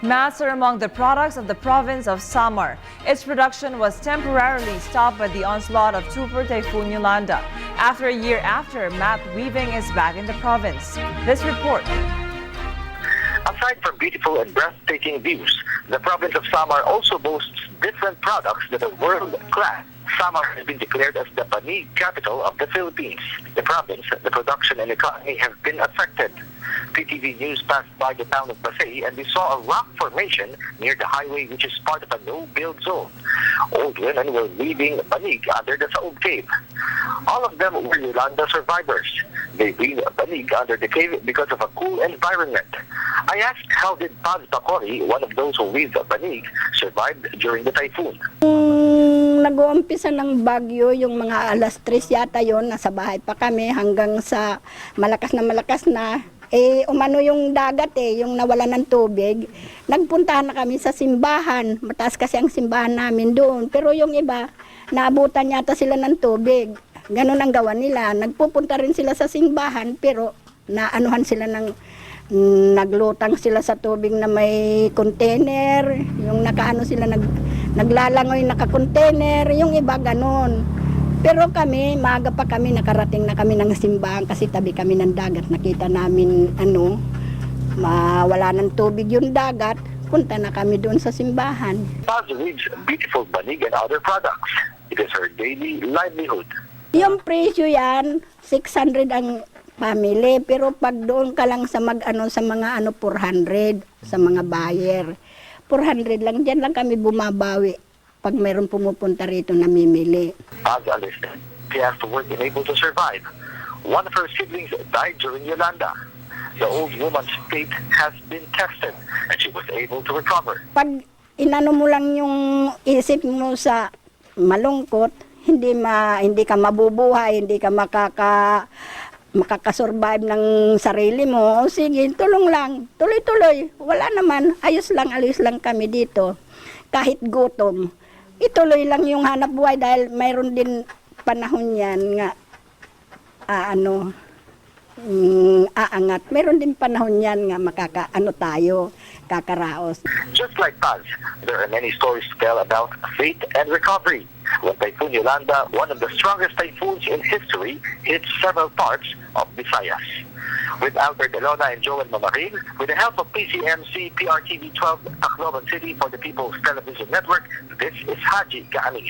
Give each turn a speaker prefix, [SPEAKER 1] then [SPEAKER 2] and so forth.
[SPEAKER 1] Mats are among the products of the province of Samar. Its production was temporarily stopped by the onslaught of Super Typhoon Yolanda. After a year after, mat weaving is back in the province. This report.
[SPEAKER 2] Aside from beautiful and breathtaking views, the province of Samar also boasts different products that are world-class. Samar has been declared as the Banig capital of the Philippines. The province, the production and economy have been affected. PTV News passed by the town of Pasay and we saw a rock formation near the highway which is part of a no-build zone. Old women were weaving banig under the Saug cave. All of them were Yolanda survivors. They weave banig under the cave because of a cool environment. I asked how did Paz Bacori, one of those who weave banig, survived during the typhoon.
[SPEAKER 3] Nag-uumpisa ng bagyo, yung mga alas 3 yata yon, nasa bahay pa kami hanggang sa malakas na. Umano yung dagat yung nawala ng tubig. Nagpuntahan na kami sa simbahan. Mataas kasi ang simbahan namin doon. Pero yung iba, naabutan yata sila ng tubig. Ganun ang gawa nila. Nagpupunta rin sila sa simbahan pero naanuhan sila naglutang sila sa tubig na may container. Yung nakaano sila, naglalangoy naka-container. Yung iba ganun. Pero kami, maaga pa kami, nakarating na kami ng simbahan kasi tabi kami ng dagat. Nakita namin, mawala ng tubig yung dagat. Punta na kami doon sa simbahan.
[SPEAKER 2] Paz weaves beautiful banig and other products. It is her daily livelihood.
[SPEAKER 3] Yung presyo yan, 600 ang family. Pero pag doon ka lang sa sa mga 400 sa mga buyer. 400 lang, dyan lang kami bumabawi. Pag mayroon pumupunta rito namimili.
[SPEAKER 2] Paz understands she has to work and able to survive. One of her siblings died during Yolanda. The old woman's fate has been tested and she was able to recover.
[SPEAKER 3] Pag inano mo lang yung isip mo sa malungkot, hindi ka mabubuhay, hindi ka makakasurvive ng sarili mo. O sige, tulong lang, tuloy-tuloy. Wala naman, ayos lang kami dito. Kahit gutom. Ituloy lang yung hanap buhay dahil mayroon din panahon yan nga aangat. Mayroon din panahon yan nga kakaraos.
[SPEAKER 2] Just like Paz, there are many stories to tell about faith and recovery. When Typhoon Yolanda, one of the strongest typhoons in history, hit several parts of Visayas. With Albert Elona and Joel Mamarin, with the help of PCMC, PRTV 12, Tacloban City for the People's Television Network, this is Haji Kaamin.